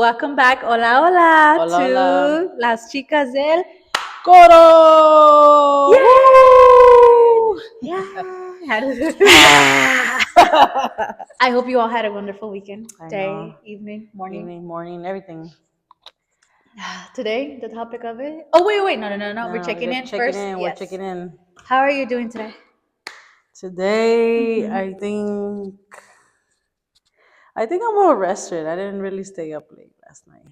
Welcome back, hola, hola, Hola, to hola. las chicas del Coro! Yeah. I hope you all had a wonderful weekend, I day, know. evening, morning. Evening, morning, everything. Today, the topic of it. Oh, wait, no. We're checking in checking first. in. Yes. We're checking in. How are you doing today? Today, Mhm. I think I'm more rested. I didn't really stay up late last night.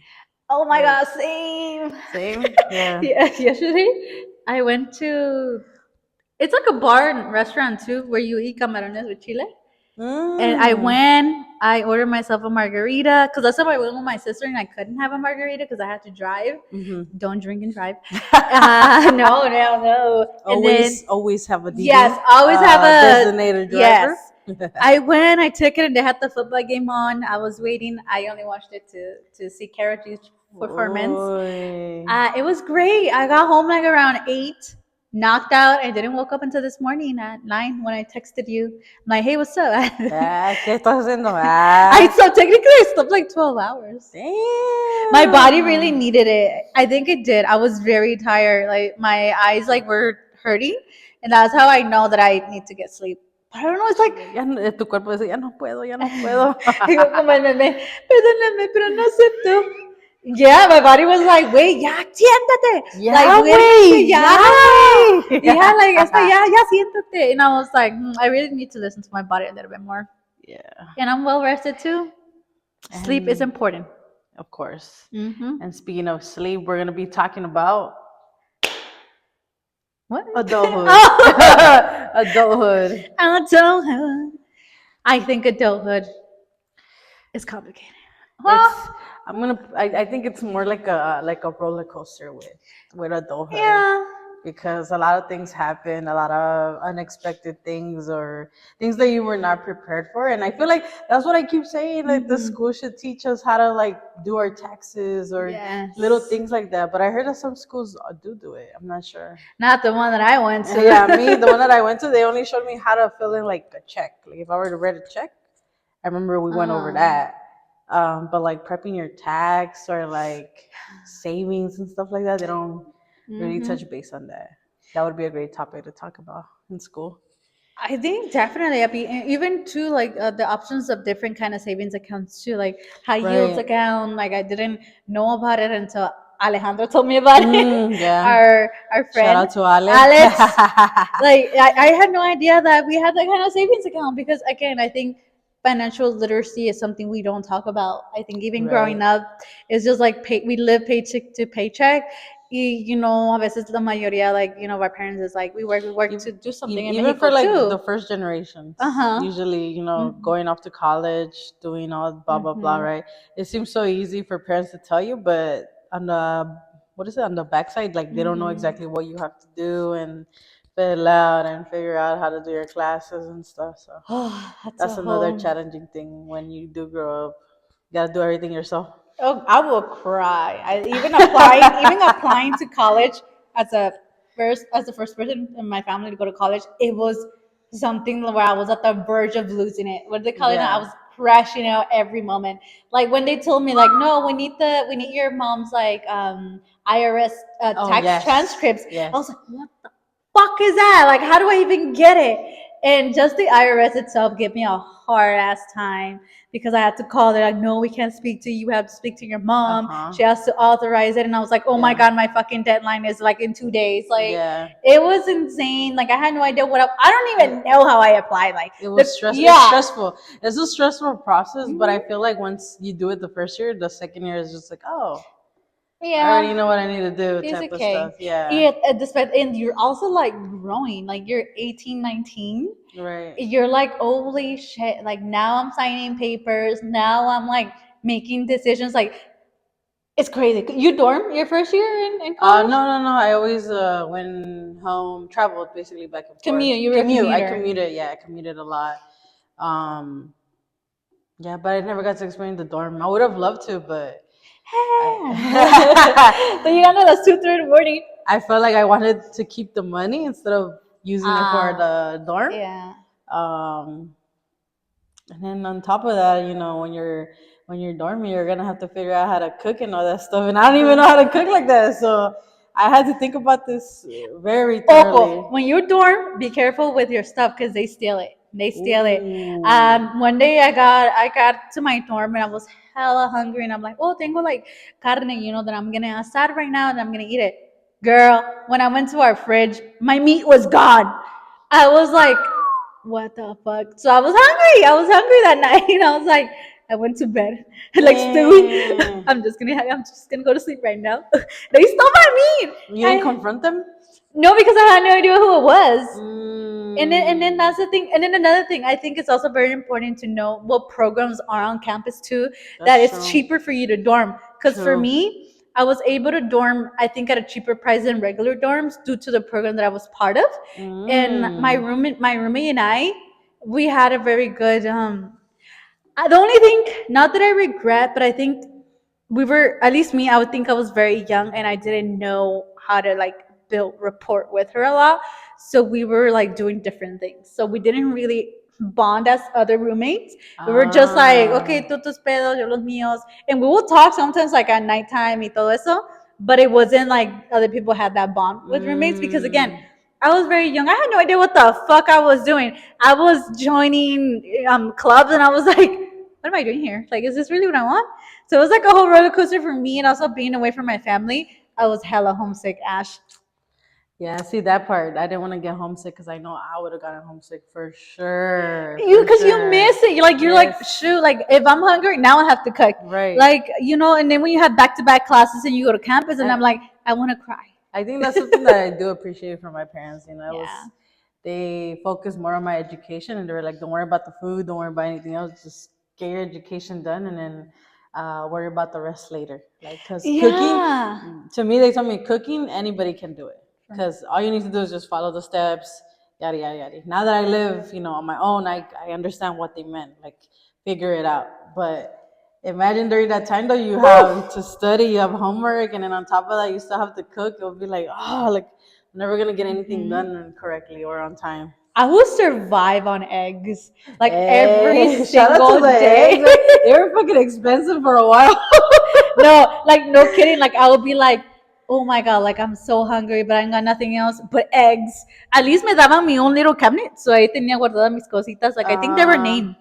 Oh my Like, God, same. Same? Yeah. Yesterday, I went to. It's like a bar and restaurant too, where you eat camarones with chile. And I ordered myself a margarita because last time I went with my sister and I couldn't have a margarita because I had to drive. Mm-hmm. Don't drink and drive. No. And Always have a DD. yes, always have a designated driver. Yes. I went, I took it, and they had the football game on. I was waiting. I only watched it to see Karaji's performance. Oy. It was great. I got home like around 8, knocked out. I didn't woke up until this morning at 9 when I texted you. I'm like, hey, what's up? ¿Qué estás haciendo? So technically I slept like 12 hours. Damn. My body really needed it. I think it did. I was very tired. Like my eyes were hurting, and that's how I know that I need to get sleep. But I don't know, it's like Tu cuerpo dice, ya no puedo, ya no puedo. como el meme, perdóname, pero no acepto. Yeah, my body was like, wait, ya, siéntate. Ya, like, güey, ya, güey. Yeah, like, ya, siéntate. And I was like, I really need to listen to my body a little bit more. Yeah. And I'm well rested too. Sleep is important. Of course. Mm-hmm. And speaking of sleep, we're going to be talking about What? adulthood. Oh. Adulthood. Adulthood. I think adulthood is complicated. Well, I think it's more like a roller coaster with adulthood. yeah. Because a lot of things happen, a lot of unexpected things or things that you were not prepared for. And I feel like that's what I keep saying. Like the school should teach us how to like do our taxes or little things like that. But I heard that some schools do it. I'm not sure. Not the one that I went to. Yeah, the one that I went to, they only showed me how to fill in like a check. Like if I were to write a check, I remember we went over that. But like prepping your tax or like savings and stuff like that, they don't really touch base on that. That would be a great topic to talk about in school. I think definitely, even too, like the options of different kind of savings accounts too, like high yields account. Like I didn't know about it until Alejandro told me about it. Yeah. Our friend. Shout out to Alex. Like I had no idea that we had that kind of savings account because again, I think financial literacy is something we don't talk about. I think even growing up, it's just like we live paycheck to paycheck. A veces la mayoría, like, our parents is like, we work to do something in Even Mexico for like too. the first generations, usually, going off to college, doing all blah, blah, blah, right? It seems so easy for parents to tell you, but on the backside, like they don't know exactly what you have to do and fill out and figure out how to do your classes and stuff. So that's another challenging thing when you do grow up. You gotta do everything yourself. Oh, I will cry. Even applying to college as the first person in my family to go to college, it was something where I was at the verge of losing it. What do they call it now? I was crashing out every moment. Like when they told me, like, no, we need your mom's like IRS tax transcripts. I was like, what the fuck is that? Like, how do I even get it? And just the IRS itself gave me a hard ass time because I had to call. They're like, no, we can't speak to you. You have to speak to your mom. She has to authorize it. And I was like, oh my God, my fucking deadline is like in 2 days. Like, it was insane. Like, I had no idea I don't even know how I applied. Like, it was stressful. It's stressful. It's a stressful process, but I feel like once you do it the first year, the second year is just like, oh. I already know what I need to do type of stuff. And you're also like growing. Like you're 18, 19. Right. You're like, holy shit. Like now I'm signing papers. Now I'm like making decisions. Like it's crazy. You dorm your first year in college? No. I always went home, traveled basically back and forth. You were a commuter. I commuted. Yeah, I commuted a lot. Yeah, but I never got to experience the dorm. I would have loved to, but. So you got at 2:30 in the morning. I felt like I wanted to keep the money instead of using it for the dorm. Yeah. And then on top of that, when you're when you're dorming, you're gonna have to figure out how to cook and all that stuff. And I don't even know how to cook like that, so I had to think about this very thoroughly. Ojo, when you dorm, be careful with your stuff because they steal it. They steal it. Ooh. One day I got to my dorm and I was hella hungry and I'm like, oh, tengo like carne, that I'm gonna asar right now and I'm gonna eat it. Girl, when I went to our fridge, my meat was gone. I was like, what the fuck? So I was hungry. I was hungry that night. And I was like, I went to bed. Like Stewie, I'm just gonna go to sleep right now. They stole my meat. You didn't confront them? No, because I had no idea who it was. And then that's the thing. And then another thing, I think it's also very important to know what programs are on campus too. That it's cheaper for you to dorm. Because for me, I was able to dorm, I think, at a cheaper price than regular dorms due to the program that I was part of. And my roommate and I, we had a very good. The only thing, not that I regret, but I think we were, at least me, I would think I was very young and I didn't know how to like build rapport with her a lot. So we were like doing different things. So we didn't really bond as other roommates. We were just like, okay, tú tus pedos, yo los míos. And we will talk sometimes like at nighttime y todo eso. But it wasn't like other people had that bond with roommates because again, I was very young. I had no idea what the fuck I was doing. I was joining clubs and I was like, what am I doing here? Like, is this really what I want? So it was like a whole roller coaster for me and also being away from my family. I was hella homesick, Ash. Yeah, see that part. I didn't want to get homesick because I know I would have gotten homesick for sure. Because you miss it. You're like, shoot, like if I'm hungry, now I have to cook. Right. Like, and then when you have back-to-back classes and you go to campus and I'm like, I want to cry. I think that's something that I do appreciate from my parents. They focus more on my education and they were like, don't worry about the food, don't worry about anything else, just get your education done and then worry about the rest later. Like, because cooking, to me, they told me cooking, anybody can do it. Because all you need to do is just follow the steps, yada, yada, yada. Now that I live, on my own, I understand what they meant, like figure it out. But imagine during that time, though, you have to study, you have homework, and then on top of that, you still have to cook. It'll be like, I'm never going to get anything done correctly or on time. I will survive on eggs. Like every single day. Eggs. They were fucking expensive for a while. No, like no kidding. Like I would be like, oh my God, like I'm so hungry, but I got nothing else but eggs. At least me daban mi own little cabinet. So ahí tenía guardadas mis cositas. Like I think they were named.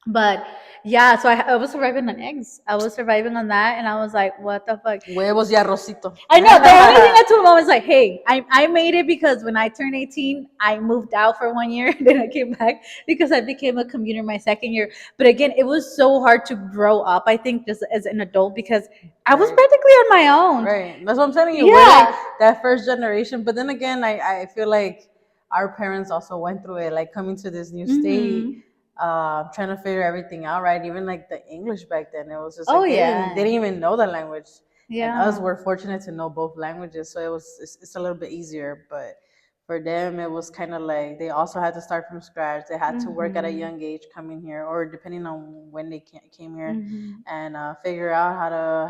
But yeah, so I was surviving on eggs. I was surviving on that, and I was like, what the fuck? Huevos y arrocito. I know. The only thing I told mom was like, hey, I made it because when I turned 18, I moved out for 1 year. Then I came back because I became a commuter my second year. But again, it was so hard to grow up, I think, just as an adult because I was practically on my own. Right. That's what I'm telling you. Yeah. We're like that first generation. But then again, I feel like our parents also went through it, like coming to this new state. Trying to figure everything out, right? Even like the English back then, it was just like they didn't even know the language. Yeah, and us were fortunate to know both languages, so it's a little bit easier. But for them, it was kind of like they also had to start from scratch. They had to work at a young age coming here, or depending on when they came here, and figure out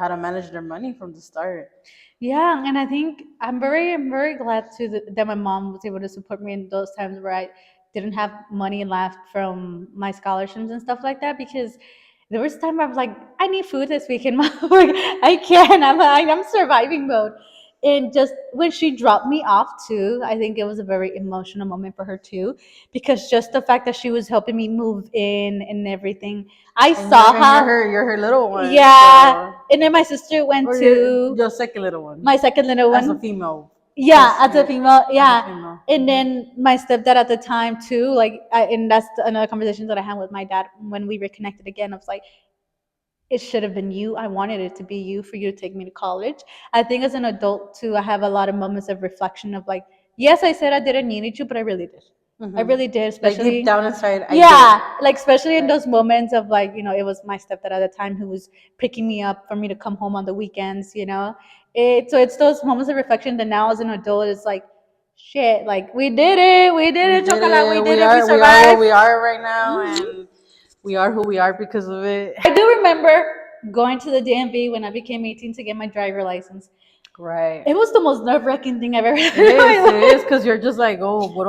how to manage their money from the start. Yeah, and I think I'm very glad too that my mom was able to support me in those times where I didn't have money left from my scholarships and stuff like that because there was a time where I was like, I need food this weekend, Mom. Like, I can't. I'm surviving mode. And just when she dropped me off too, I think it was a very emotional moment for her too, because just the fact that she was helping me move in and everything. I saw how you're her little one. Yeah, so. And then my sister went to your second little one. My second little one as a female. Yeah, as a female, yeah. And then my stepdad at the time too, like, and that's another conversation that I had with my dad when we reconnected again. I was like, it should have been you. I wanted it to be you for you to take me to college. I think as an adult too, I have a lot of moments of reflection of like, yes, I said I didn't need you, but I really did. I really did, especially like deep down inside. Like especially in those moments of like, it was my stepdad at the time who was picking me up for me to come home on the weekends, So it's those moments of reflection that now as an adult, it's like, shit, like we did it, Chocolate, we survived. We are where we are right now, and we are who we are because of it. I do remember going to the DMV when I became 18 to get my driver license. Right. It was the most nerve-wracking thing I've ever done. It is because you're just like, oh, what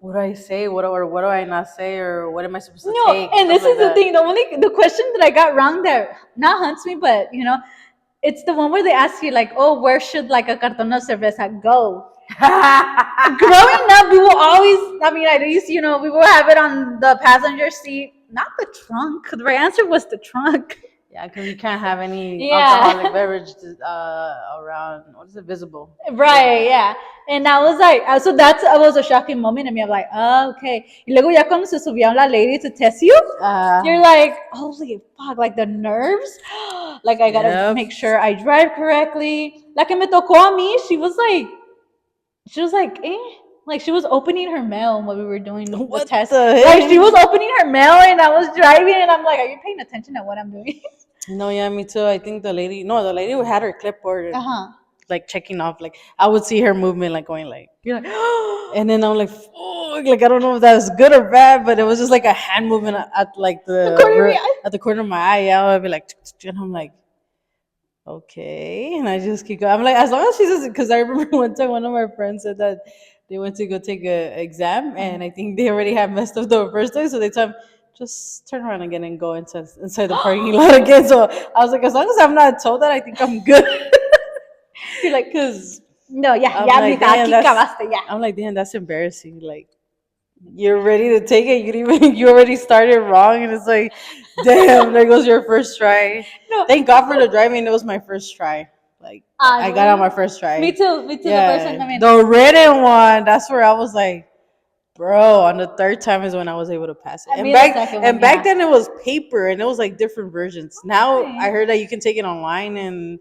what do I say? What do I not say? Or what am I supposed to No, take? and this Stuff is like the thing. The question that I got wrong there not haunts me, but it's the one where they ask you like, oh, where should like a carton of cerveza go? that. Growing up, we will always. I mean, at least we will have it on the passenger seat, not the trunk. The right answer was the trunk. Yeah, because you can't have any Yeah. alcoholic beverage around. What is it? Visible. Right, yeah. And I was like, so that was a shocking moment to me. I'm like, oh, okay. Y luego ya cuando se subió la lady to test you, you're like, holy fuck, like the nerves. Like I gotta Yep. make sure I drive correctly. La que me tocó a mí, she was like, eh. Like she was opening her mail when we were doing the What test. the Like heck? she was opening her mail and I was driving and I'm like, are you paying attention to what I'm doing? No, yeah, me too. I think the lady who had her clipboard and, Uh-huh. like checking off. Like I would see her movement, like going like, You're like, and then I'm like, fuck, like I don't know if that was good or bad, but it was just like a hand movement at like the corner of your eye. at the corner of my eye. Yeah, I'd be like, and I'm like, okay, and I just keep going. I'm like, as long as she doesn't, because I remember one time one of my friends said that they went to go take a exam, and I think they already had messed up the first day, so they told him just turn around again and go inside the parking lot again. So I was like, as long as I'm not told that, I think I'm good. You're like, Because no, ya, I'm ya, like, mija, damn, aquí that's acabaste, ya. I'm like, damn, that's embarrassing. Like you're ready to take it, you already started wrong, and it's like, damn, there goes your first try. No, Thank God for the driving. It was my first try. Like I got on my first try. Me too, the first time. I mean, the written one. That's where I was like, bro. On the third time is when I was able to pass it. I mean, the second one, back yeah. then it was paper, and it was like different versions. Now Okay. I heard that you can take it online and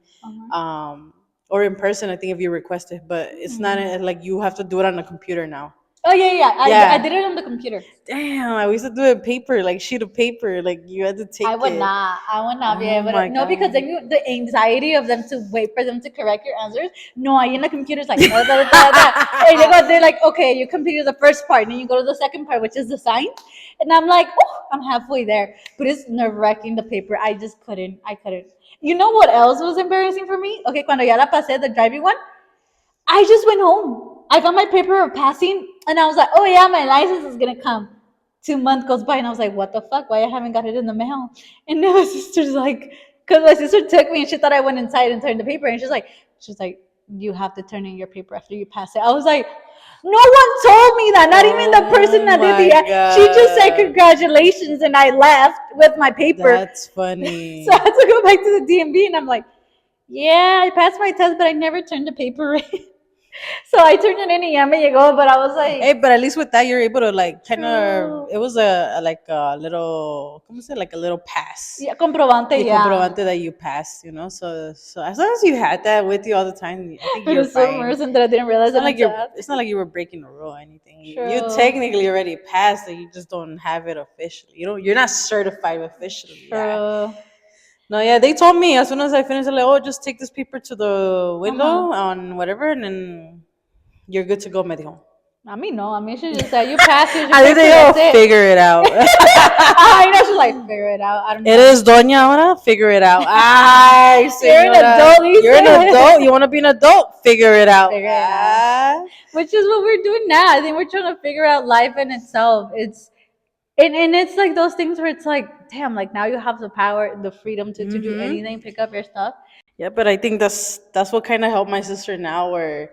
or in person. I think if you request it, but it's not like you have to do it on a computer now. Oh yeah. Yeah. I did it on the computer. Damn, I used to do it paper, like sheet of paper, like you had to take I would it. not. I would not be Oh able my to. No, because God. then the anxiety of them to wait for them to correct your answers. No, I in the computer's like da, da, da, da. And they're like, okay, you completed the first part, and then you go to the second part, which is the sign. And I'm like, oh, I'm halfway there. But it's nerve wracking the paper. I just couldn't. I couldn't. You know what else was embarrassing for me? Okay, cuando ya la pasé, the driving one, I just went home. I got my paper of passing, and I was like, oh yeah, my license is gonna come. 2 months goes by, and I was like, what the fuck? Why I haven't got it in the mail? And then my sister's like, because my sister took me, and she thought I went inside and turned the paper, and she's like, you have to turn in your paper after you pass it. I was like, no one told me that. Not even the person that did the. She just said congratulations, and I left with my paper. That's funny. So I had to go back to the DMV, and I'm like, yeah, I passed my test, but I never turned the paper in. So I turned it in and ya me llegó, but I was like, Hey, but at least with that, you're able to like kind of. True. It was a like a little, ¿cómo se? Like a little pass. yeah, comprobante, You yeah. comprobante that you passed, you know. So as long as you had that with you all the time, I think It you're was so fine. embarrassing that I didn't realize It's not like you were breaking a rule or anything. You True. technically already passed it. You just don't have it officially. You're not certified officially. True. Yeah. No, yeah, they told me as soon as I finished, they're like, oh, just take this paper to the window on whatever, and then you're good to go, me dijo. I mean, no. I mean, she just said, you passed it. I think they'll figure it out. I know, she's like, figure it out. I don't know. It is doña ahora, figure it out. Ay, You're an adult, You're an adult. You want to be an adult? Figure it out. Figure it out. Which is what we're doing now. I think we're trying to figure out life in itself. And it's like those things where it's like, damn, like now you have the power, the freedom to do anything, pick up your stuff. Yeah, but I think that's what kind of helped my sister now, where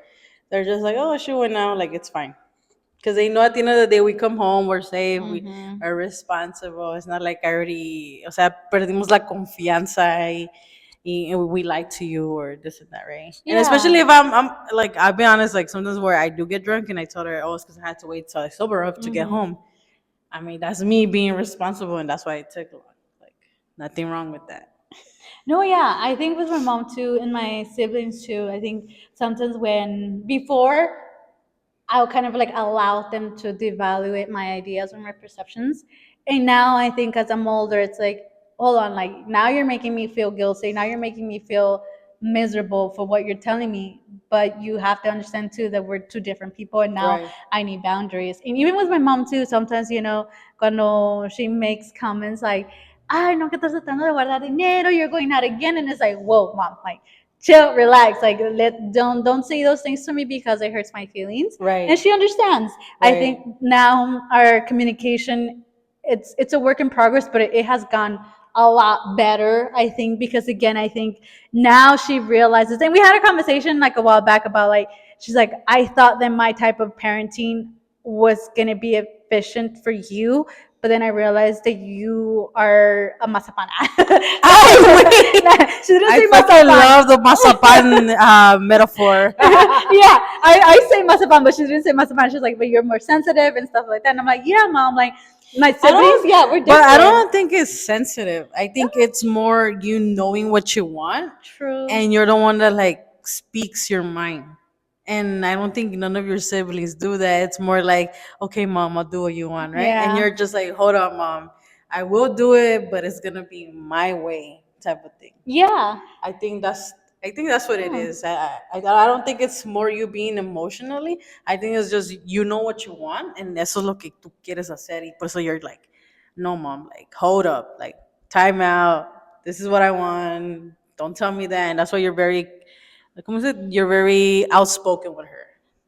they're just like, oh, she went out, like it's fine, because they know at the end of the day we come home, we're safe, we are responsible. It's not like I already, o sea, perdimos la confianza y we lied to you or this and that, right? Yeah. And especially if I'm like, I'll be honest, like sometimes where I do get drunk and I told her, oh, it's because I had to wait till I sober up to get home. I mean, that's me being responsible, and that's why it took long. Like, nothing wrong with that. No, yeah, I think with my mom too, and my siblings too. I think sometimes before, I'll kind of like allow them to devaluate my ideas or my perceptions. And now I think as I'm older, it's like, hold on, like now you're making me feel guilty. Now you're making me feel miserable for what you're telling me. But you have to understand too that we're two different people, and now I need boundaries. And even with my mom too, sometimes, cuando she makes comments like, ay, no, que estás tratando de guardar dinero, you're going out again. And it's like, whoa, mom, like, chill, relax. Like, don't say those things to me because it hurts my feelings. Right. And she understands. I think now our communication, it's a work in progress, but it has gone a lot better. I think because again, I think now she realizes. And we had a conversation like a while back about like she's like, I thought that my type of parenting was gonna be efficient for you, but then I realized that you are a mazapan. She didn't say I fucking mazapan. love the mazapan metaphor. Yeah, I say mazapan, but she didn't say mazapan. She's like, but you're more sensitive and stuff like that. And I'm like, yeah, mom. Like my siblings, yeah, we're different. But I don't think it's sensitive. I think it's more you knowing what you want, True. and you're the one that like speaks your mind. And I don't think none of your siblings do that. It's more like, okay, mom, I'll do what you want, right? And Yeah. you're just like, hold on, mom, I will do it, but it's gonna be my way, type of thing. Yeah. I think that's what it is. I don't think it's more you being emotionally. I think it's just you know what you want, and eso es lo que tú quieres hacer. Y por eso you're like, no, mom, like, hold up, like, time out. This is what I want. Don't tell me that. And that's why you're very, like, ¿cómo se dice? You're very outspoken with her.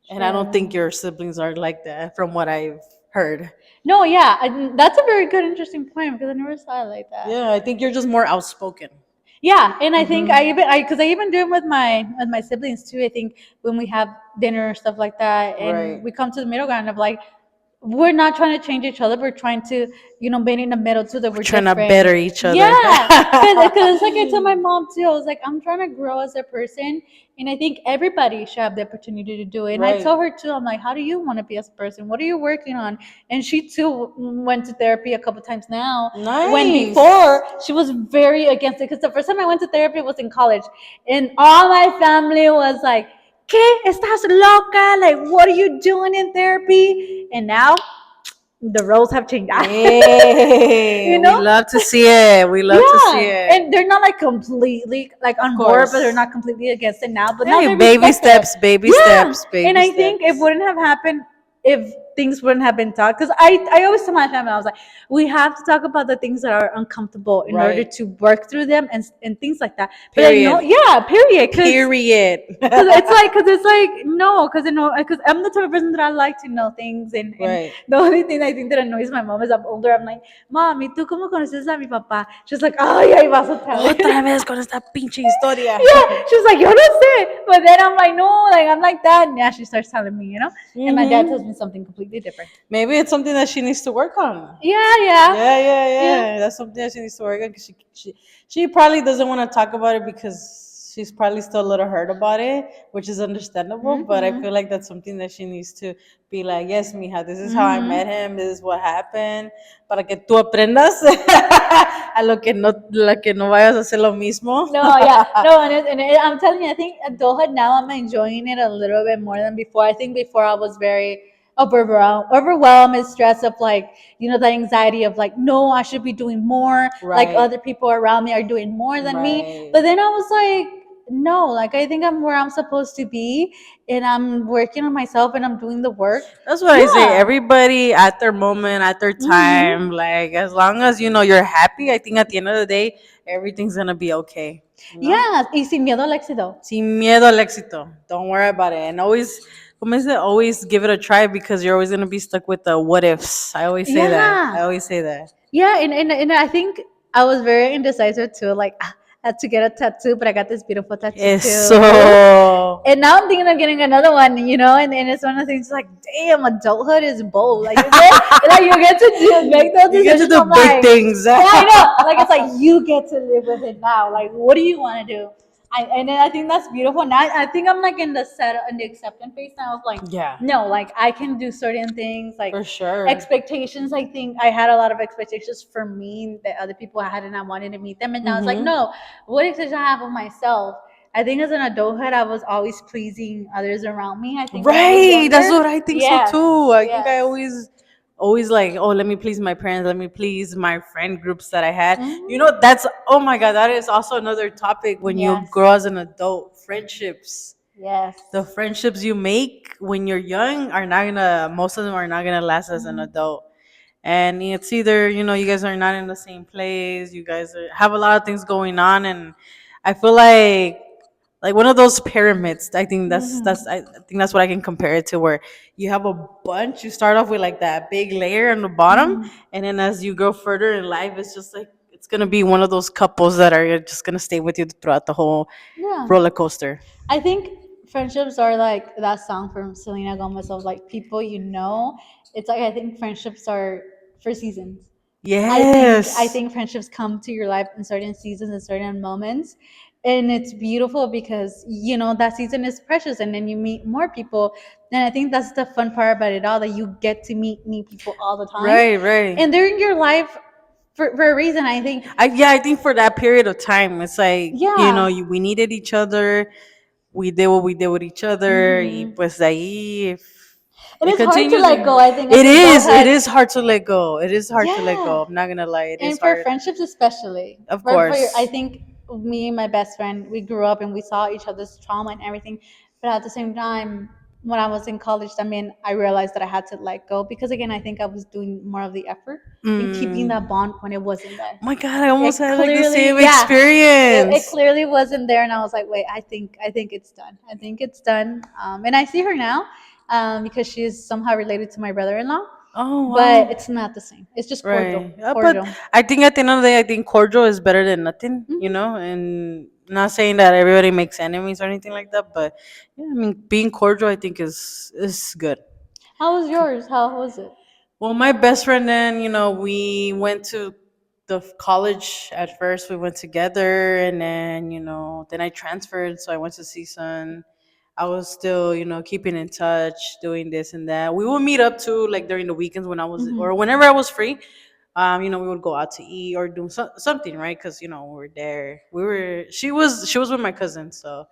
And I don't think your siblings are like that, from what I've heard. No, yeah, that's a very good, interesting point because I never saw it like that. Yeah, I think you're just more outspoken. Yeah, and I think because I even do it with my siblings too. I think when we have dinner or stuff like that, and we come to the middle ground of like, we're not trying to change each other. We're trying to, be in the middle too. That we're Trying to different. better each other. Yeah, because it's like I told my mom too. I was like, I'm trying to grow as a person, and I think everybody should have the opportunity to do it. And I told her too. I'm like, how do you want to be as a person? What are you working on? And she too went to therapy a couple times now. Nice. When before she was very against it because the first time I went to therapy was in college, and all my family was like, ¿Qué? ¿Estás loca? Like, what are you doing in therapy? And now the roles have changed. Hey, we love to see it. We love to see it. And they're not like completely like on board, but they're not completely against it now. But now hey, baby steps, baby steps, baby and I steps. think it wouldn't have happened if things wouldn't have been talked. Because I always tell my family, I was like, we have to talk about the things that are uncomfortable in order to work through them and things like that. But period. I know, yeah, period. Period. Because it's like no, because I'm the type of person that I like to know things, and the only thing I think that annoys my mom is I'm older. I'm like, mom, ¿y tú cómo conoces a mi papá? She's like, ay, ahí vas a tell it. Otra vez con esta pinche historia. Yeah, she's like, yo no sé. But then I'm like, no, like I'm like that, and yeah, she starts telling me, and my dad tells me something completely different. Maybe it's something that she needs to work on. Yeah. That's something that she needs to work on because she probably doesn't want to talk about it because she's probably still a little hurt about it, which is understandable. But I feel like that's something that she needs to be like, yes, mija, this is how I met him. This is what happened. Para que tú aprendas a lo que no vayas a hacer lo mismo. And I'm telling you, I think adulthood now I'm enjoying it a little bit more than before. I think before I was very overwhelmed and stressed of like, the anxiety of like, no, I should be doing more. Like other people around me are doing more than me. But then I was like, no, like I think I'm where I'm supposed to be, and I'm working on myself, and I'm doing the work. That's what I say. Everybody at their moment, at their time, like as long as you're happy, I think at the end of the day, everything's gonna be okay. Yeah, y sin miedo al éxito. Sin miedo al éxito. Don't worry about it, and always give it a try because you're always gonna be stuck with the what ifs. I always say that. Yeah, and I think I was very indecisive too. Like, I had to get a tattoo, but I got this beautiful tattoo too. And now I'm thinking of getting another one, and it's one of the things like, damn, adulthood is bold. Like, you get to make those decisions. You get to do big things. Yeah, I know. Like, it's like you get to live with it now. Like, what do you want to do? And I think that's beautiful. Now I think I'm like in the acceptance phase now of like, no, like I can do certain things, like for sure. Expectations. I think I had a lot of expectations for me that other people had, and I wanted to meet them. And now it's like, no, what expectations I have of myself? I think as an adulthood, I was always pleasing others around me. I think that's what I think so too. I think I always like, oh, let me please my parents, let me please my friend groups that I had. That's, oh my god, that is also another topic when you grow as an adult. Friendships. Yes. The friendships you make when you're young most of them are not gonna last as an adult. And it's either, you guys are not in the same place, you guys have a lot of things going on, and I feel like like one of those pyramids. I think that's Mhm. I think that's what I can compare it to, where you have a bunch. You start off with like that big layer on the bottom, Mhm. and then as you go further in life, it's just like it's gonna be one of those couples that are just gonna stay with you throughout the whole Yeah. roller coaster. I think friendships are like that song from Selena Gomez of like people you know. It's like I think friendships are for seasons. I Yes. think friendships come to your life in certain seasons and certain moments. And it's beautiful because you know that season is precious and then you meet more people. And I think that's the fun part about it all, that you get to meet new people all the time. Right, right. And they're in your life for a reason. I think I think for that period of time, it's like yeah. we needed each other. We did what we did with each other. Y Hmm. pues de ahí, if It it is hard to continues, let go, I think, as it is. It adulthood. is hard to let go. It is hard to let Yeah. go. I'm not gonna lie. It is And for hard. friendships especially, Of I course. think me and my best friend, we grew up and we saw each other's trauma and everything, but at the same time, when I was in college, I mean, I realized that I had to let go because again, I think I was doing more of the effort in keeping Mm. that bond when it wasn't there. Oh my god, I almost It had like the clearly, same yeah, it experience. clearly wasn't there, and I was like, wait, I think it's done. I think it's done. And I see her now, because she is somehow related to my brother-in-law, Oh but wow. it's not the same. It's just cordial, Right. But cordial. I think at the end of the day, I think cordial is better than nothing, Hmm. and not saying that everybody makes enemies or anything like that, but yeah, I mean, being cordial, I think is good. How was yours? How was it? Well, my best friend then, we went to the college at first. We went together, and then, then I transferred, so I went to CSUN. I was still, keeping in touch, doing this and that. We would meet up too, like during the weekends when I was, or Hmm. whenever I was free. We would go out to eat or do something, right? Because we were there. She was with my cousin, so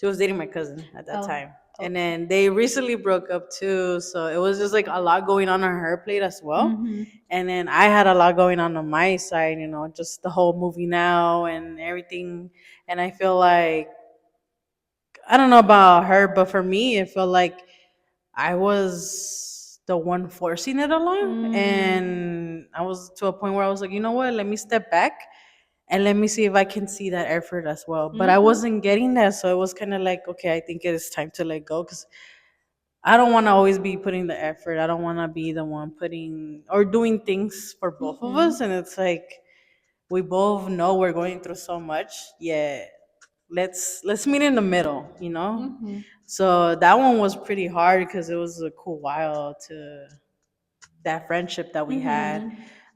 she was dating my cousin at that Oh, time. And okay. then they recently broke up too. So it was just like a lot going on her plate as well. Hmm. And then I had a lot going on my side, just the whole movie now and everything. And I feel like, I don't know about her, but for me, it felt like I was the one forcing it along. Mm. And I was to a point where I was like, you know what? Let me step back and let me see if I can see that effort as well. But I Hmm. wasn't getting that, so it was kind of like, okay, I think it is time to let go because I don't want to always be putting the effort. I don't want to be the one putting or doing things for both of us, Hmm. and it's like we both know we're going through so much. Yeah, let's meet in the middle. Hmm. So that one was pretty hard because it was a cool while to that friendship that we had.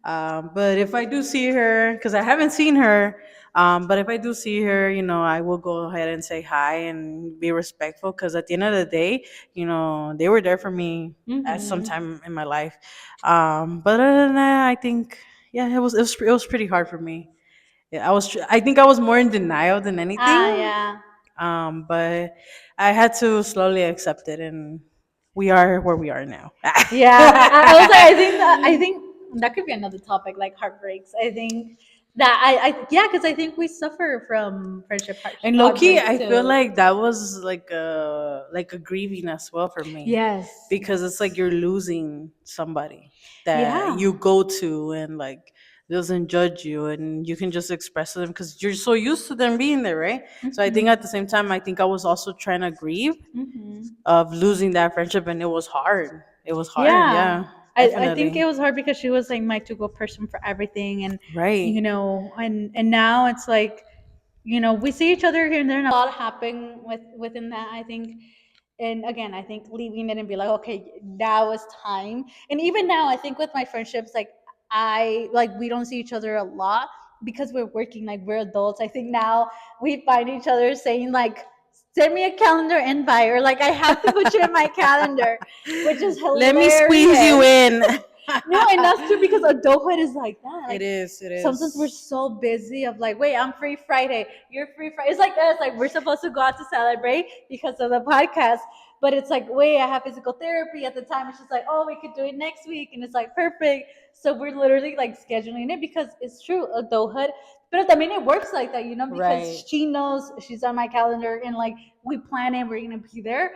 Hmm. But if I do see her, because I haven't seen her, but if I do see her, I will go ahead and say hi and be respectful. Because at the end of the day, they were there for me at some Hmm. time in my life. But other than that, I think, yeah, it was pretty hard for me. Yeah, I think I was more in denial than Ah, anything. yeah. But I had to slowly accept it, and we are where we are now. Yeah, I was like, I think that could be another topic, like heartbreaks. I think that yeah, because I think we suffer from And low key, heartbreaks I feel too. like that was like a grieving as well for me, Yes, because it's like you're losing somebody that yeah. you go to and like doesn't judge you, and you can just express to them because you're so used to them being there, right? So I think Hmm. at the same time, I think I was also trying to grieve Hmm. of losing that friendship, and it was hard. It was hard, Yeah, yeah, I think it definitely, was hard because she was like my to go person for everything, and right. and now it's like we see each other here and there, and a lot happen within that. I think, and again, I think leaving it and be like, okay, that was time. And even now, I think with my friendships, like we don't see each other a lot because we're working, like we're adults. I think now we find each other saying like, send me a calendar invite, or like I have to put you in my calendar, which is Let me squeeze you hilarious. in. No, and that's true because adulthood is like that. It Like is. It sometimes we're is. so busy of like, wait, I'm free Friday, you're free Friday. It's like that. It's like we're supposed to go out to celebrate because of the podcast, but it's like, wait, I have physical therapy at the time. It's just like, oh, we could do it next week, and it's like perfect. So we're literally like scheduling it because it's true adulthood. But I mean, it works like that, because Right. she knows she's on my calendar, and like we plan it, we're gonna be there.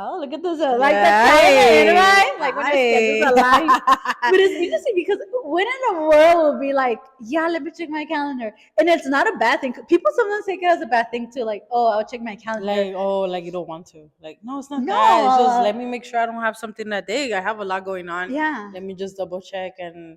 Oh, look at this, like the timing, right? Like when the schedules align. But it's interesting because when in the world will be like, yeah, let me check my calendar, and it's not a bad thing. People sometimes take it as a bad thing too, like, oh, I'll check my calendar. Like, oh, like you don't want to. Like, no, it's not No. that. It's just let me make sure I don't have something that day. I have a lot going on. Yeah. Let me just double check. And,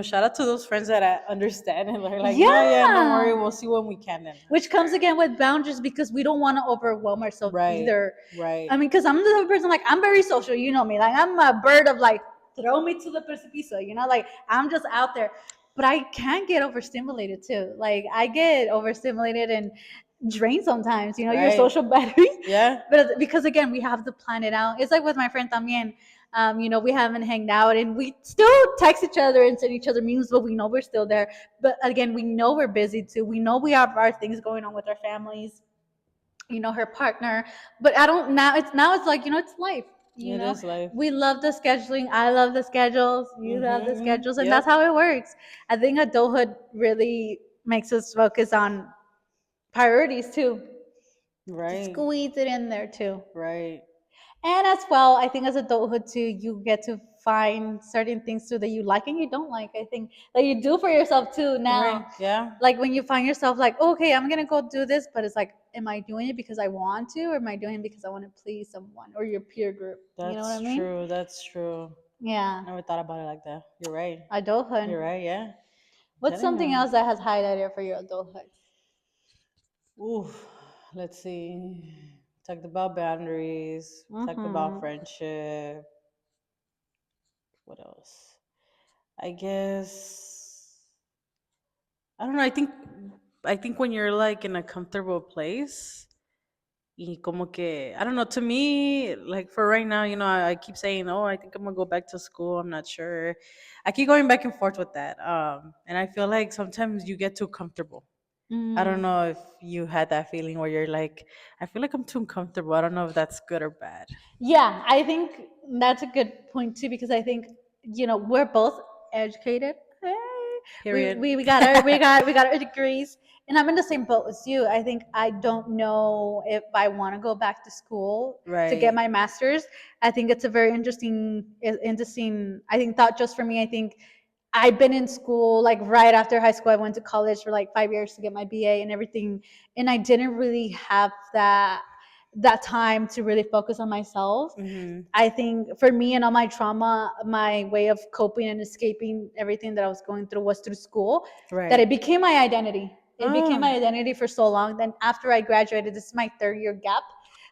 shout out to those friends that I understand and they're like, Yeah. no, yeah, don't worry. We'll see when we can. Then. Which comes again with boundaries because we don't want to overwhelm ourselves either. Right. I mean, because I'm the type of person, like, I'm very social, you know me. Like, I'm a bird of, like, throw me to the precipicio, like, I'm just out there. But I can get overstimulated too. Like, I get overstimulated and drained sometimes, your Right. social battery. Yeah. But because, again, we have to plan it out. It's like with my friend también. We haven't hanged out and we still text each other and send each other memes, but we know we're still there. But again, we know we're busy too. We know we have our things going on with our families, her partner. But it's like, it's life. It is life. We love the scheduling. I love the schedules. You love the schedules. And Yep. that's how it works. I think adulthood really makes us focus on priorities too. Right. Squeeze it in there too. Right. And as well, I think as adulthood too, you get to find certain things too that you like and you don't like. I think that you do for yourself too now. Right. Yeah. Like when you find yourself like, okay, I'm gonna go do this, but it's like, am I doing it because I want to, or am I doing it because I want to please someone or your peer group? That's you know what I mean? true. That's true. Yeah. I never thought about it like that. You're right. Adulthood. You're right. Yeah. What's something else that has highlighted for your adulthood? Ooh, let's see. Talked about boundaries. Talked about friendship. What else? I guess I don't know. I think when you're like in a comfortable place, y como que I don't know. To me, like for right now, I keep saying, "Oh, I think I'm gonna go back to school." I'm not sure. I keep going back and forth with that. And I feel like sometimes you get too comfortable. I don't know if you had that feeling where you're like, I feel like I'm too uncomfortable. I don't know if that's good or bad. Yeah, I think that's a good point too because I think we're both educated. Hey, Period. we got our degrees, and I'm in the same boat as you. I think I don't know if I want to go back to school to get Right. my master's. I think it's a very interesting. I think thought just for me. I think I've been in school like right after high school. I went to college for like 5 years to get my BA and everything, and I didn't really have that time to really focus on myself. I think for me and all my trauma, my way of coping and escaping everything that I was going through was through school. Right. That it became my identity. It became my identity for so long. Then after I graduated, this is my 3rd-year gap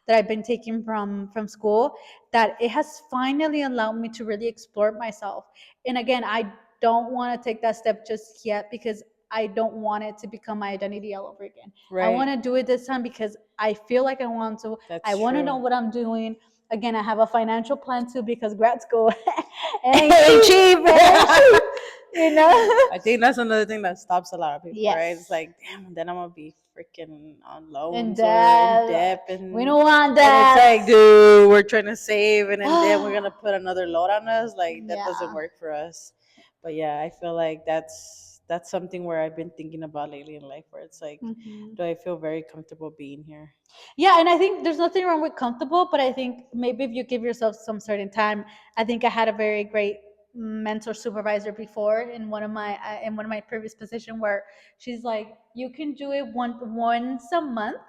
that I've been taking from school, that it has finally allowed me to really explore myself. And again, I don't want to take that step just yet because I don't want it to become my identity all over again. I want to do it this time because I feel like I want to. I want to know what I'm doing. Again, I have a financial plan too because grad school ain't cheap. I think that's another thing that stops a lot of people, right? Yes. It's like, damn, then I'm gonna be freaking on loans In or in debt. debt, and We don't want and that. it's like, dude, we're trying to save, and then we're gonna put another load on us. Like that doesn't Yeah. work for us. But yeah, I feel like that's something where I've been thinking about lately in life, where it's like, do I feel very comfortable being here? Yeah, and I think there's nothing wrong with comfortable, but I think maybe if you give yourself some certain time, I think I had a very great mentor supervisor before in one of my previous position where she's like, you can do it once a month.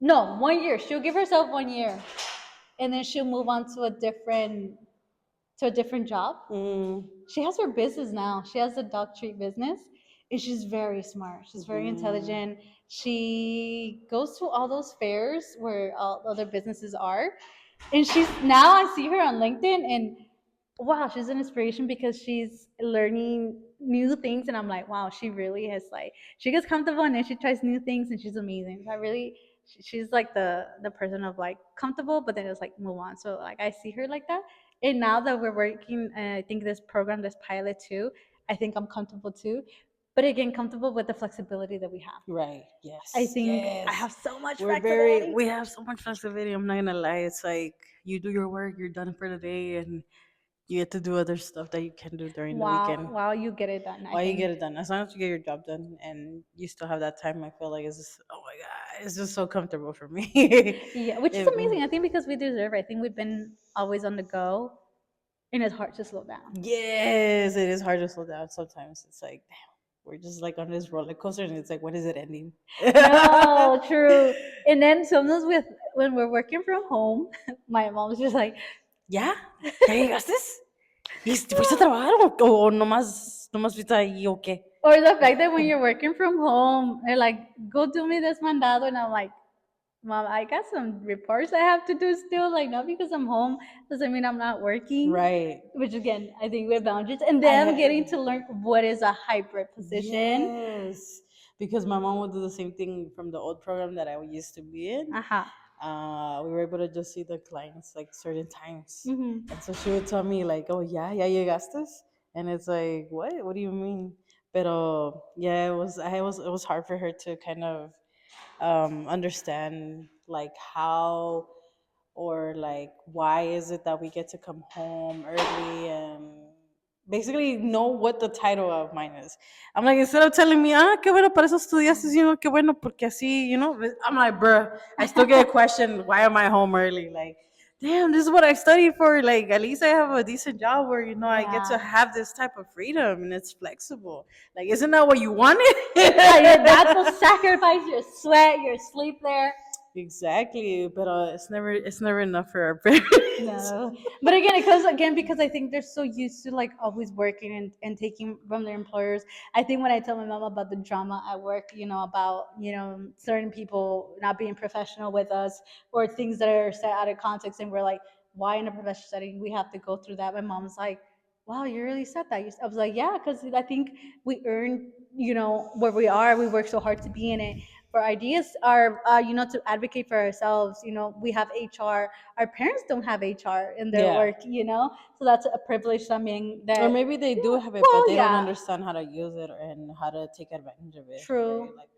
No, 1 year. She'll give herself 1 year, and then she'll move on to a different job. She has her business now. She has a dog treat business, and she's very smart. She's very intelligent. She goes to all those fairs where all other businesses are, and now I see her on LinkedIn, and wow, she's an inspiration because she's learning new things, and I'm like, wow, she really has she gets comfortable and then she tries new things, and she's amazing. So I really, she's like the person of like comfortable, but then it's like move on. So like I see her like that, and now that we're working, I think this program, this pilot too, I think I'm comfortable too. But again, comfortable with the flexibility that we have. Right. Yes. I think yes. I have so much We're flexibility. we have so much flexibility. I'm not gonna lie. It's like you do your work, you're done for the day, and You get to do other stuff that you can do during the weekend. Wow, you get it done. While you get it done, as long as you get your job done and you still have that time, I feel like it's just, oh my god, it's just so comfortable for me. Yeah, which is amazing. I think because we deserve it. I think we've been always on the go, and it's hard to slow down. Yes, it is hard to slow down sometimes. It's like, damn, we're just like on this roller coaster, and it's like, when is it ending? No, true. And then sometimes when we're working from home, my mom's just like, ¿Ya? ¿Ya llegaste? ¿Y fuiste a trabajar o nomás viste ahí o qué? or the fact that when you're working from home, they're like, go do me this mandado, and I'm like, Mom, I got some reports I have to do still. Like, not because I'm home doesn't mean I'm not working. Right. Which again, I think we have boundaries, and then getting to learn what is a hybrid position. Yes, because my mom would do the same thing from the old program that I used to be in. We were able to just see the clients like certain times, and so she would tell me like, "Oh ya llegaste," and it's like, "What do you mean?" Pero yeah, it was hard for her to kind of understand like how or like why is it that we get to come home early and basically know what the title of mine is. I'm like, instead of telling me, qué bueno, para eso estudiaste, qué bueno, porque así, I'm like, bruh, I still get a question, why am I home early? Like, damn, this is what I studied for. Like, at least I have a decent job where, I get to have this type of freedom and it's flexible. Like, isn't that what you wanted? That will sacrifice your sweat, your sleep there. Exactly, but it's never enough for our parents. No, but again because I think they're so used to like always working and taking from their employers. I think when I tell my mom about the drama at work, about certain people not being professional with us or things that are set out of context, and we're like, why in a professional setting we have to go through that? My mom's like, wow, you really said that. I was like, yeah, because I think we earned where we are. We work so hard to be in it. For ideas are to advocate for ourselves. We have HR. Our parents don't have HR in their work. So that's a privilege. Or maybe they do have it, but they don't understand how to use it and how to take advantage of it. True. Right? Like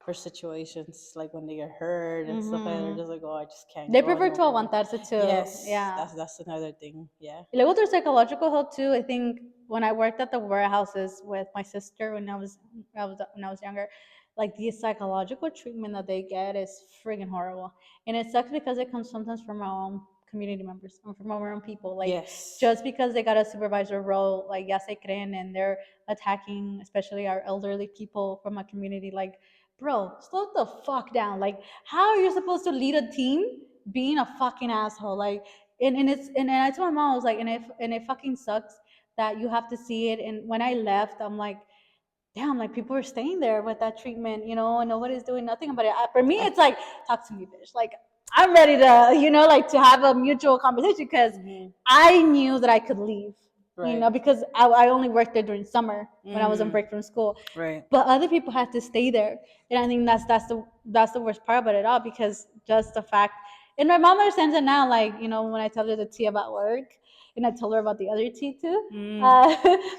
for situations like when they get hurt and stuff like that, they're just like, oh, I just can't. They prefer to aguantarse too. Yes, yeah. That's another thing. Yeah. Luego there's psychological help too. I think when I worked at the warehouses with my sister when I was younger, like the psychological treatment that they get is friggin' horrible, and it sucks because it comes sometimes from our own community members or from our own people. Like just because they got a supervisor role, like ya se creen, and they're attacking, especially our elderly people from a community. Like, bro, slow the fuck down. Like, how are you supposed to lead a team being a fucking asshole? Like, and I told my mom, I was like, and it fucking sucks that you have to see it. And when I left, I'm like, damn, like people are staying there with that treatment, and nobody's doing nothing about it. For me, it's like, talk to me, bitch. Like, I'm ready to, like to have a mutual conversation because I knew that I could leave. Right. Because I only worked there during summer when I was on break from school. Right. But other people had to stay there, and I think that's the worst part about it all, because just the fact. And my mom understands it now. Like, when I tell her the tea about work, and I told her about the other tea too.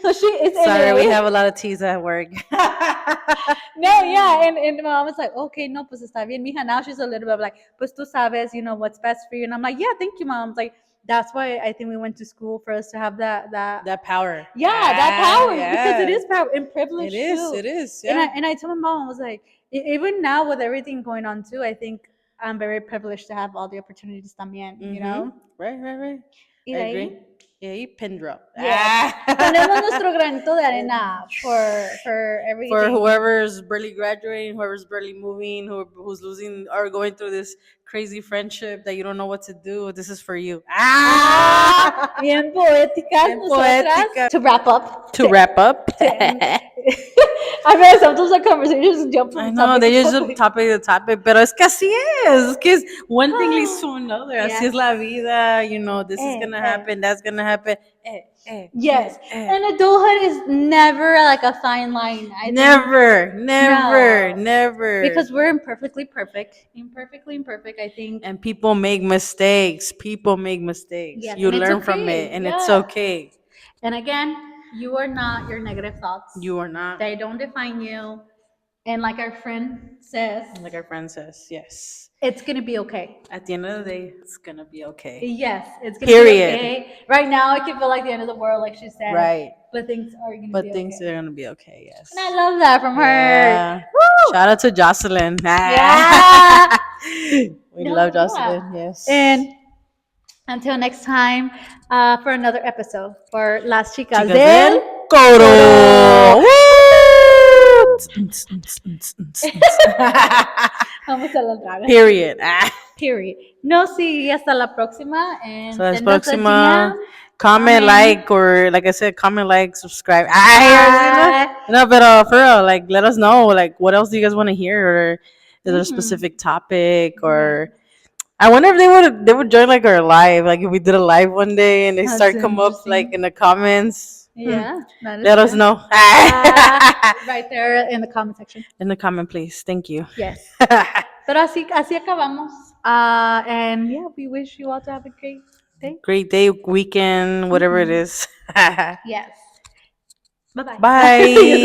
So she is. Sorry, we have a lot of teas at work. No, yeah, and my mom was like, okay, no, pues está bien, mija. Now she's a little bit like, pues tú sabes, what's best for you. And I'm like, yeah, thank you, mom. Like, that's why I think we went to school, for us to have that power. Yeah, that power, because it is power and privilege. It is. Yeah. And I told my mom, I was like, even now with everything going on too, I think I'm very privileged to have all the opportunities también. Right. I agree. Yeah, pin drop. Ponemos nuestro granito de arena for everything. For whoever's barely graduating, whoever's barely moving, who's losing or going through this crazy friendship that you don't know what to do, this is for you. Bien poéticas nosotras. To wrap up. I mean, sometimes the conversations jump from I know, they just jump topic to topic, pero es que así es. Es que one thing leads to another. Así es la vida, this is going to happen, that's going to happen. Yes. And adulthood is never like a fine line. Never. Because we're imperfectly imperfect, I think. And people make mistakes. Yes, you learn from it, and it's okay. And again, you are not your negative thoughts. You are not. They don't define you. And like our friend says, Like our friend says, yes. it's gonna be okay. At the end of the day, it's gonna be okay. Yes, it's gonna Period. be okay. Right now, it can feel like the end of the world, like she said. Right. But things are gonna But be things okay. are gonna be okay, yes. And I love that from her. Yeah. Woo! Shout out to Jocelyn. Yeah. We No, love yeah. Jocelyn, yes. And until next time, for another episode for Las Chicas, Chicas del Coro. Coro. Woo! Vamos a las dragas. Period. Period. No, sí, hasta la próxima. And So that's send us a próxima. DM. Comment, like, or like I said, comment, like, subscribe. No, but for real, like, let us know, like, what else do you guys want to hear, or is there a specific topic, or I wonder if they would join like our live, like if we did a live one day and they That's start come up like in the comments. Yeah, that is Let us good. know. Right there in the comment section. In the comment, please. Thank you. Yes. Pero así acabamos. And yeah, we wish you all to have a great day. Great day, weekend, whatever it is. Yes. Bye-bye. Bye.